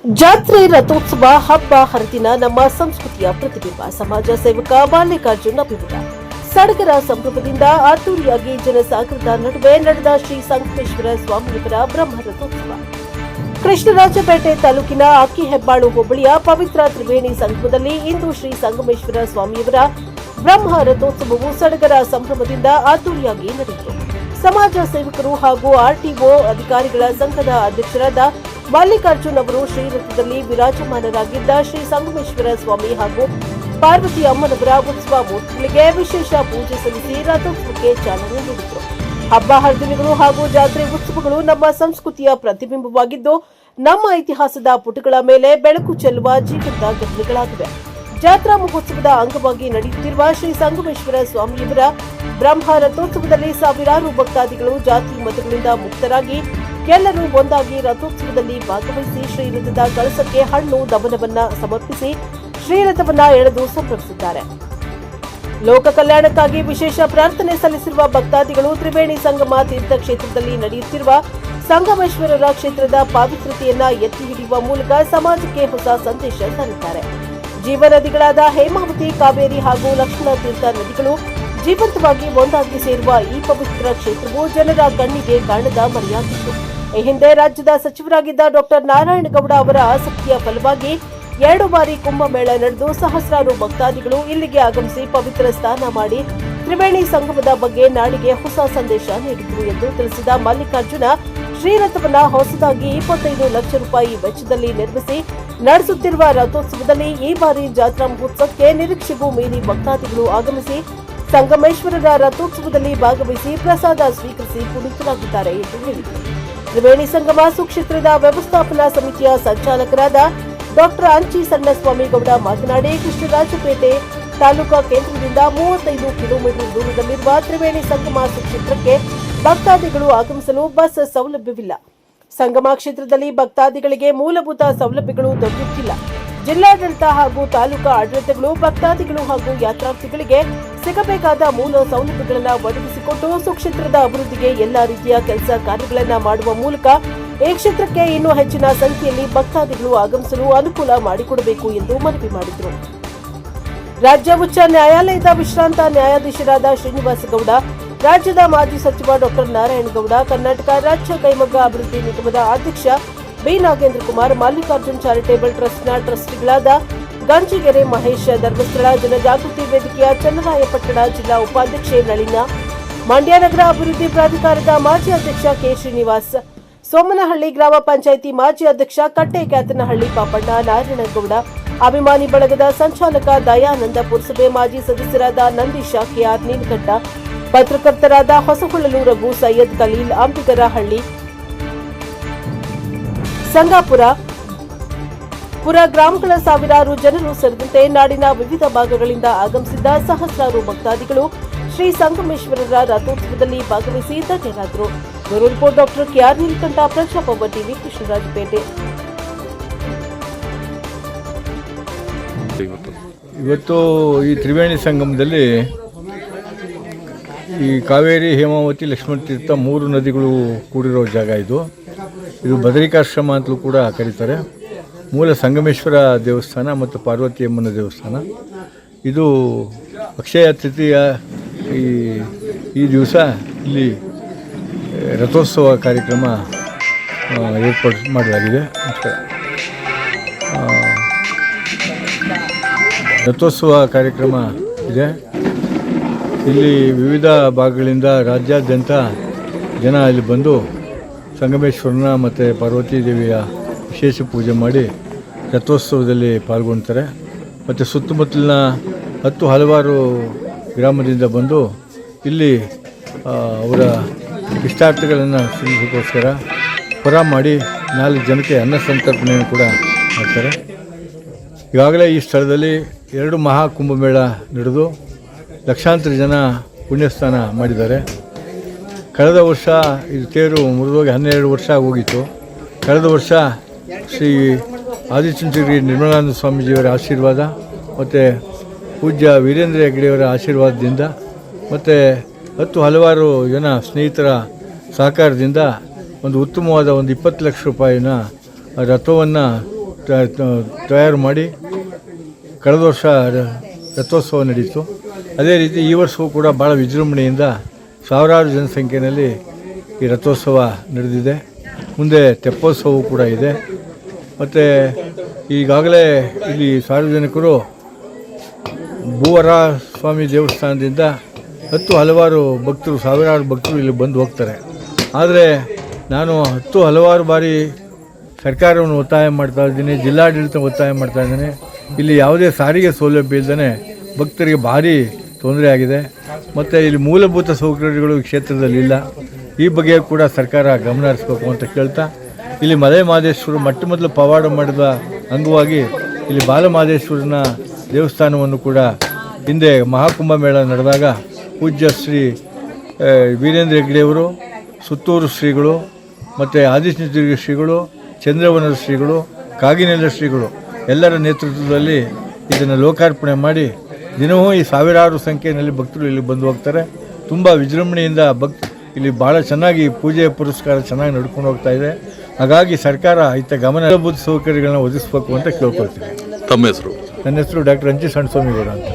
ಜಾತ್ರೆ ರಥೋತ್ಸವ ಹಬ್ಬ ಹರಿದಿನ ನಮ್ಮ ಸಂಸ್ಕೃತಿಯ ಪ್ರತಿಬಿಂಬ. ಸಮಾಜ ಸೇವಕ ಮಲ್ಲಿಕಾರ್ಜುನ್ ಅಭಿಮತ ಸಡಗರ ಸಂಭ್ರಮದಿಂದ ಅದ್ದೂರಿಯಾಗಿ ಜನಸಾಗರದ ನಡುವೆ ನಡೆದ ಶ್ರೀ ಸಂಗಮೇಶ್ವರ ಸ್ವಾಮಿಯವರ ಬ್ರಹ್ಮ ರಥೋತ್ಸವ. ಕೃಷ್ಣರಾಜಪೇಟೆ ತಾಲೂಕಿನ ಅಕ್ಕಿಹೆಬ್ಬಾಳು ಹೋಬಳಿಯ ಪವಿತ್ರ ತ್ರಿವೇಣಿ ಸಂಗಮದಲ್ಲಿ ಇಂದು ಶ್ರೀ ಸಂಗಮೇಶ್ವರ ಸ್ವಾಮಿಯವರ ಬ್ರಹ್ಮ ರಥೋತ್ಸವವು ಸಡಗರ ಸಂಭ್ರಮದಿಂದ ಅದ್ದೂರಿಯಾಗಿ ನಡೆಯಿತು. ಸಮಾಜ ಸೇವಕರು ಹಾಗೂ ಆರ್ಟಿಒ ಅಧಿಕಾರಿಗಳ ಸಂಘದ ಅಧ್ಯಕ್ಷರಾದ ಮಲ್ಲಿಕಾರ್ಜುನ್ ಅವರು ಶ್ರೀರಥದಲ್ಲಿ ವಿರಾಜಮಾನರಾಗಿದ್ದ ಶ್ರೀ ಸಂಗಮೇಶ್ವರ ಸ್ವಾಮಿ ಹಾಗೂ ಪಾರ್ವತಿ ಅಮ್ಮನವರ ಉತ್ಸವ ಮೂರ್ತಿಗಳಿಗೆ ವಿಶೇಷ ಪೂಜೆ ಸಲ್ಲಿಸಿ ರಥೋತ್ಸವಕ್ಕೆ ಚಾಲನೆ ನೀಡಿದರು. ಹಬ್ಬ ಹರಿದಿನಗಳು ಹಾಗೂ ಜಾತ್ರೆ ಉತ್ಸವಗಳು ನಮ್ಮ ಸಂಸ್ಕೃತಿಯ ಪ್ರತಿಬಿಂಬವಾಗಿದ್ದು, ನಮ್ಮ ಇತಿಹಾಸದ ಪುಟಗಳ ಮೇಲೆ ಬೆಳಕು ಚೆಲ್ಲುವ ಜೀವಂತ ಘಟನೆಗಳಾಗಿವೆ. ಜಾತ್ರಾ ಮಹೋತ್ಸವದ ಅಂಗವಾಗಿ ನಡೆಯುತ್ತಿರುವ ಶ್ರೀ ಸಂಗಮೇಶ್ವರ ಸ್ವಾಮಿಯವರ ಬ್ರಹ್ಮ ರಥೋತ್ಸವದಲ್ಲಿ ಸಾವಿರಾರು ಭಕ್ತಾದಿಗಳು ಜಾತಿ ಮತಗಳಿಂದ ಮುಕ್ತರಾಗಿ ಎಲ್ಲರೂ ಒಂದಾಗಿ ರಥೋತ್ಸವದಲ್ಲಿ ಭಾಗವಹಿಸಿ ಶ್ರೀರಥದ ಕಳಸಕ್ಕೆ ಹಣ್ಣು ದಮನವನ್ನ ಸಮರ್ಪಿಸಿ ಶ್ರೀರಥವನ್ನ ಎಳೆದು ಸಂಭ್ರಮಿಸಿದ್ದಾರೆ. ಲೋಕ ಕಲ್ಯಾಣಕ್ಕಾಗಿ ವಿಶೇಷ ಪ್ರಾರ್ಥನೆ ಸಲ್ಲಿಸಿರುವ ಭಕ್ತಾದಿಗಳು ತ್ರಿವೇಣಿ ಸಂಗಮ ತೀರ್ಥಕ್ಷೇತ್ರದಲ್ಲಿ ನಡೆಯುತ್ತಿರುವ ಸಂಗಮೇಶ್ವರರ ಕ್ಷೇತ್ರದ ಪಾವಿತ್ರತೆಯನ್ನ ಎತ್ತಿ ಹಿಡಿಯುವ ಮೂಲಕ ಸಮಾಜಕ್ಕೆ ಹೊಸ ಸಂದೇಶ ಸಾರಿದ್ದಾರೆ. ಜೀವನದಿಗಳಾದ ಹೇಮಾವತಿ, ಕಾವೇರಿ ಹಾಗೂ ಲಕ್ಷ್ಮಣ ತೀರ್ಥ ನದಿಗಳು ಜೀವಂತವಾಗಿ ಒಂದಾಗಿ ಸೇರುವ ಈ ಪವಿತ್ರ ಕ್ಷೇತ್ರವು ಜನರ ಕಣ್ಣಿಗೆ ಕಾಣದ ಮರೆಯಾಗಿತ್ತು. ಈ ಹಿಂದೆ ರಾಜ್ಯದ ಸಚಿವರಾಗಿದ್ದ ಡಾ ನಾರಾಯಣಗೌಡ ಅವರ ಆಸಕ್ತಿಯ ಫಲವಾಗಿ 2 ಬಾರಿ ಕುಂಭಮೇಳ ನಡೆದು ಸಹಸ್ರಾರು ಭಕ್ತಾದಿಗಳು ಇಲ್ಲಿಗೆ ಆಗಮಿಸಿ ಪವಿತ್ರ ಸ್ನಾನ ಮಾಡಿ ತ್ರಿವೇಣಿ ಸಂಗಮದ ಬಗ್ಗೆ ನಾಡಿಗೆ ಹೊಸ ಸಂದೇಶ ನೀಡಿದರು ಎಂದು ತಿಳಿಸಿದ ಮಲ್ಲಿಕಾರ್ಜುನ, ಶ್ರೀರಥವನ್ನ ಹೊಸದಾಗಿ 25 ಲಕ್ಷ ರೂಪಾಯಿ ವೆಚ್ಚದಲ್ಲಿ ನಿರ್ಮಿಸಿ ನಡೆಸುತ್ತಿರುವ ರಥೋತ್ಸವದಲ್ಲಿ ಈ ಬಾರಿ ಜಾತ್ರಾ ಮಹೋತ್ಸವಕ್ಕೆ ನಿರೀಕ್ಷೆಗೂ ಮೀರಿ ಭಕ್ತಾದಿಗಳು ಆಗಮಿಸಿ ಸಂಗಮೇಶ್ವರರ ರಥೋತ್ಸವದಲ್ಲಿ ಭಾಗವಹಿಸಿ ಪ್ರಸಾದ ಸ್ವೀಕರಿಸಿ ಪುನೀತರಾಗಿದ್ದಾರೆ ಎಂದು ಹೇಳಿದರು. ತ್ರಿವೇಣಿ ಸಂಗಮ ಸುಕ್ಷೇತ್ರದ ವ್ಯವಸ್ಥಾಪನಾ ಸಮಿತಿಯ ಸಂಚಾಲಕರಾದ ಡಾ ಅಂಚಿ ಸಣ್ಣಸ್ವಾಮಿಗೌಡ ಮಾತನಾಡಿ, ಕೃಷ್ಣರಾಜಪೇಟೆ ತಾಲೂಕಾ ಕೇಂದ್ರದಿಂದ 35 ಕಿಲೋಮೀಟರ್ ದೂರದಲ್ಲಿರುವ ತ್ರಿವೇಣಿ ಸಂಗಮ ಸುಕ್ಷೇತ್ರಕ್ಕೆ ಭಕ್ತಾದಿಗಳು ಆಗಮಿಸಲು ಬಸ್ ಸೌಲಭ್ಯವಿಲ್ಲ. ಸಂಗಮ ಕ್ಷೇತ್ರದಲ್ಲಿ ಭಕ್ತಾದಿಗಳಿಗೆ ಮೂಲಭೂತ ಸೌಲಭ್ಯಗಳು ದೊರೆಯುತ್ತಿಲ್ಲ. ಜಿಲ್ಲಾಡಳಿತ ಹಾಗೂ ತಾಲೂಕಾ ಆಡಳಿತಗಳು ಭಕ್ತಾದಿಗಳು ಹಾಗೂ ಯಾತ್ರಾರ್ಥಿಗಳಿಗೆ ಸಿಗಬೇಕಾದ ಮೂಲ ಸೌಲಭ್ಯಗಳನ್ನು ಒದಗಿಸಿಕೊಟ್ಟು ಸುಕ್ಷೇತ್ರದ ಅಭಿವೃದ್ಧಿಗೆ ಎಲ್ಲಾ ರೀತಿಯ ಕೆಲಸ ಕಾರ್ಯಗಳನ್ನು ಮಾಡುವ ಮೂಲಕ ಈ ಕ್ಷೇತ್ರಕ್ಕೆ ಇನ್ನೂ ಹೆಚ್ಚಿನ ಸಂಖ್ಯೆಯಲ್ಲಿ ಭಕ್ತಾದಿಗಳು ಆಗಮಿಸಲು ಅನುಕೂಲ ಮಾಡಿಕೊಡಬೇಕು ಎಂದು ಮನವಿ ಮಾಡಿದರು. ರಾಜ್ಯ ಉಚ್ಚ ನ್ಯಾಯಾಲಯದ ವಿಶ್ರಾಂತ ನ್ಯಾಯಾಧೀಶರಾದ ಶ್ರೀನಿವಾಸ ಗೌಡ, ರಾಜ್ಯದ ಮಾಜಿ ಸಚಿವ ಡಾ ನಾರಾಯಣಗೌಡ, ಕರ್ನಾಟಕ ರಾಜ್ಯ ಕೈಮಗ್ಗ ಅಭಿವೃದ್ಧಿ ನಿಗಮದ ಅಧ್ಯಕ್ಷ ಬಿ ನಾಗೇಂದ್ರ ಕುಮಾರ್, ಮಲ್ಲಿಕಾರ್ಜುನ್ ಚಾರಿಟೇಬಲ್ ಟ್ರಸ್ಟ್ನ ಟ್ರಸ್ಟಿಗಳಾದ ಗಂಜಿಗೆರೆ ಮಹೇಶ್, ಧರ್ಮಸ್ಥಳ ಜನಜಾಗೃತಿ ವೇದಿಕೆಯ ಚನ್ನರಾಯಪಟ್ಟಣ ಜಿಲ್ಲಾ ಉಪಾಧ್ಯಕ್ಷೆ ನಳಿನ, ಮಂಡ್ಯ ನಗರ ಅಭಿವೃದ್ಧಿ ಪ್ರಾಧಿಕಾರದ ಮಾಜಿ ಅಧ್ಯಕ್ಷ ಕೆ ಶ್ರೀನಿವಾಸ್, ಸೋಮನಹಳ್ಳಿ ಗ್ರಾಮ ಪಂಚಾಯಿತಿ ಮಾಜಿ ಅಧ್ಯಕ್ಷ ಕಟ್ಟೆ ಕ್ಯಾತನಹಳ್ಳಿ ಪಾಪಣ್ಣ, ನಾರಾಯಣಗೌಡ, ಅಭಿಮಾನಿ ಬಳಗದ ಸಂಚಾಲಕ ದಯಾನಂದ, ಪುರಸಭೆ ಮಾಜಿ ಸದಸ್ಯರಾದ ನಂದೀಶ, ಕೆಆರ್ ನೀಲಕಂಠ, ಪತ್ರಕರ್ತರಾದ ಹೊಸಹೊಳಲು ರಘು, ಸೈಯದ್ ಖಲೀಲ್, ಅಂಬಿಗರಹಳ್ಳಿ, ಸಂಗಾಪುರ ಗ್ರಾಮಗಳ ಸಾವಿರಾರು ಜನರು ಸೇರಿದಂತೆ ನಾಡಿನ ವಿವಿಧ ಭಾಗಗಳಿಂದ ಆಗಮಿಸಿದ್ದ ಸಹಸ್ರಾರು ಭಕ್ತಾದಿಗಳು ಶ್ರೀ ಸಂಗಮೇಶ್ವರರ ರಥೋತ್ಸವದಲ್ಲಿ ಭಾಗವಹಿಸಿ ಧನ್ಯರಾದರು. ಬ್ಯೂರೋ ರಿಪೋರ್ಟ್ ಡಾ ಕೆಆರ್ ನೀಲಕಂಠ, ಪ್ರಜಾಪವ ಟಿವಿ, ಕೃಷ್ಣರಾಜಪೇಟೆ. ಇವತ್ತು ಈ ತ್ರಿವೇಣಿ ಸಂಗಮದಲ್ಲಿ ಈ ಕಾವೇರಿ, ಹೇಮಾವತಿ, ಲಕ್ಷ್ಮಣ ತೀರ್ಥ 3 ನದಿಗಳು ಕೂಡಿರೋ ಜಾಗ ಇದು ಬದರಿಕಾಶ್ರಮ ಅಂತಲೂ ಕೂಡ ಕರೀತಾರೆ. ಮೂಲ ಸಂಗಮೇಶ್ವರ ದೇವಸ್ಥಾನ ಮತ್ತು ಪಾರ್ವತಿ ಅಮ್ಮನ ದೇವಸ್ಥಾನ. ಇದು ಅಕ್ಷಯ ತೃತೀಯ ಈ ದಿವಸ ಇಲ್ಲಿ ರಥೋತ್ಸವ ಕಾರ್ಯಕ್ರಮ ಏರ್ಪಾಡು ಮಾಡಲಾಗಿದೆ. ರಥೋತ್ಸವ ಕಾರ್ಯಕ್ರಮ ಇದೆ. ಇಲ್ಲಿ ವಿವಿಧ ಭಾಗಗಳಿಂದ ರಾಜ್ಯಾದ್ಯಂತ ಜನ ಇಲ್ಲಿ ಬಂದು ಸಂಗಮೇಶ್ವರನ ಮತ್ತು ಪಾರ್ವತಿ ದೇವಿಯ ವಿಶೇಷ ಪೂಜೆ ಮಾಡಿ ರಥೋತ್ಸವದಲ್ಲಿ ಪಾಲ್ಗೊಳ್ತಾರೆ. ಮತ್ತು ಸುತ್ತಮುತ್ತಲಿನ ಹಲವಾರು ಗ್ರಾಮದಿಂದ ಬಂದು ಇಲ್ಲಿ ಅವರ ಇಷ್ಟಾರ್ಥಗಳನ್ನು ಸಲ್ಲಿಸೋಕ್ಕೋಸ್ಕರ ಹೊರ ಮಾಡಿ 4 ಜನಕ್ಕೆ ಅನ್ನ ಸಂತರ್ಪಣೆಯನ್ನು ಕೂಡ ಮಾಡ್ತಾರೆ. ಈಗಾಗಲೇ ಈ ಸ್ಥಳದಲ್ಲಿ 2 ಮಹಾ ಕುಂಭಮೇಳ ನಡೆದು ಲಕ್ಷಾಂತರ ಜನ ಪುಣ್ಯಸ್ನಾನ ಮಾಡಿದ್ದಾರೆ. ಕಳೆದ ವರ್ಷ ಇದು ತೇರು ಮುರಿದೋಗಿ 12 ವರ್ಷ ಹೋಗಿತ್ತು. ಕಳೆದ ವರ್ಷ ಶ್ರೀ ಆದಿಚುಂಚನಗಿರಿ ನಿರ್ಮಲಾನಂದ ಸ್ವಾಮೀಜಿಯವರ ಆಶೀರ್ವಾದ ಮತ್ತು ಪೂಜ್ಯ ವೀರೇಂದ್ರ ಹೆಗ್ಗಡೆಯವರ ಆಶೀರ್ವಾದದಿಂದ ಮತ್ತು ಹಲವಾರು ಜನ ಸ್ನೇಹಿತರ ಸಹಕಾರದಿಂದ ಒಂದು ಉತ್ತಮವಾದ 20 ಲಕ್ಷ ರೂಪಾಯಿನ ರಥವನ್ನು ತಯಾರು ಮಾಡಿ ಕಳೆದ ವರ್ಷ ರಥೋತ್ಸವ ನಡೀತು. ಅದೇ ರೀತಿ ಈ ವರ್ಷವೂ ಕೂಡ ಭಾಳ ವಿಜೃಂಭಣೆಯಿಂದ ಸಾವಿರಾರು ಜನಸಂಖ್ಯೆಯಲ್ಲಿ ಈ ರಥೋತ್ಸವ ನಡೆದಿದೆ. ಮುಂದೆ ತೆಪ್ಪೋತ್ಸವವೂ ಕೂಡ ಇದೆ. ಮತ್ತು ಈಗಾಗಲೇ ಇಲ್ಲಿ ಸಾರ್ವಜನಿಕರು ಭೂವರ ಸ್ವಾಮಿ ದೇವಸ್ಥಾನದಿಂದ ಹಲವಾರು ಭಕ್ತರು, ಸಾವಿರಾರು ಭಕ್ತರು ಇಲ್ಲಿ ಬಂದು ಹೋಗ್ತಾರೆ. ಆದರೆ ನಾನು ಹಲವಾರು ಬಾರಿ ಸರ್ಕಾರವನ್ನು ಒತ್ತಾಯ ಮಾಡ್ತಾ ಇದ್ದೀನಿ, ಜಿಲ್ಲಾಡಳಿತ ಒತ್ತಾಯ ಮಾಡ್ತಾ ಇದ್ದೀನಿ. ಇಲ್ಲಿ ಯಾವುದೇ ಸಾರಿಗೆ ಸೌಲಭ್ಯ ಇಲ್ಲದೇ ಭಕ್ತರಿಗೆ ಭಾರಿ ತೊಂದರೆ ಆಗಿದೆ. ಮತ್ತು ಇಲ್ಲಿ ಮೂಲಭೂತ ಸೌಕರ್ಯಗಳು ಈ ಕ್ಷೇತ್ರದಲ್ಲಿ ಇಲ್ಲ. ಈ ಬಗ್ಗೆ ಕೂಡ ಸರ್ಕಾರ ಗಮನ ಹರಿಸಬೇಕು ಅಂತ ಕೇಳ್ತಾ, ಇಲ್ಲಿ ಮಲೆ ಮಹದೇಶ್ವರ ಮೊದಲು ಪವಾಡ ಮಾಡಿದ ಅಂಗವಾಗಿ ಇಲ್ಲಿ ಬಾಲಮಹದೇಶ್ವರನ ದೇವಸ್ಥಾನವನ್ನು ಕೂಡ ಹಿಂದೆ ಮಹಾಕುಂಭಮೇಳ ನಡೆದಾಗ ಪೂಜ್ಯ ಶ್ರೀ ವೀರೇಂದ್ರ ಹೆಗ್ಡೆಯವರು, ಸುತ್ತೂರು ಶ್ರೀಗಳು ಮತ್ತು ಆದಿಚುಂಚನಗಿರಿ ಶ್ರೀಗಳು, ಚಂದ್ರವನದ ಶ್ರೀಗಳು, ಕಾಗಿನೆಲ್ಲ ಶ್ರೀಗಳು ಎಲ್ಲರ ನೇತೃತ್ವದಲ್ಲಿ ಇದನ್ನು ಲೋಕಾರ್ಪಣೆ ಮಾಡಿ ದಿನವೂ ಈ ಸಾವಿರಾರು ಸಂಖ್ಯೆಯಲ್ಲಿ ಭಕ್ತರು ಇಲ್ಲಿ ಬಂದು ಹೋಗ್ತಾರೆ. ತುಂಬ ವಿಜೃಂಭಣೆಯಿಂದ ಇಲ್ಲಿ ಭಾಳ ಚೆನ್ನಾಗಿ ಪೂಜೆ ಪುರಸ್ಕಾರ ಚೆನ್ನಾಗಿ ನಡ್ಕೊಂಡು ಹೋಗ್ತಾ ಇದೆ. ಹಾಗಾಗಿ ಸರ್ಕಾರ ಗಮನ ಮೂಲಭೂತ ಸೌಕರ್ಯಗಳನ್ನ ಒದಗಿಸಬೇಕು ಅಂತ ಕೇಳ್ಕೊಳ್ತೀನಿ. ತಮ್ಮ ಹೆಸರು? ನನ್ನ ಹೆಸರು ಡಾಕ್ಟರ್ ಅಂಚಿ ಸಣ್ಣಸ್ವಾಮಿಗೌಡ ಅಂತ.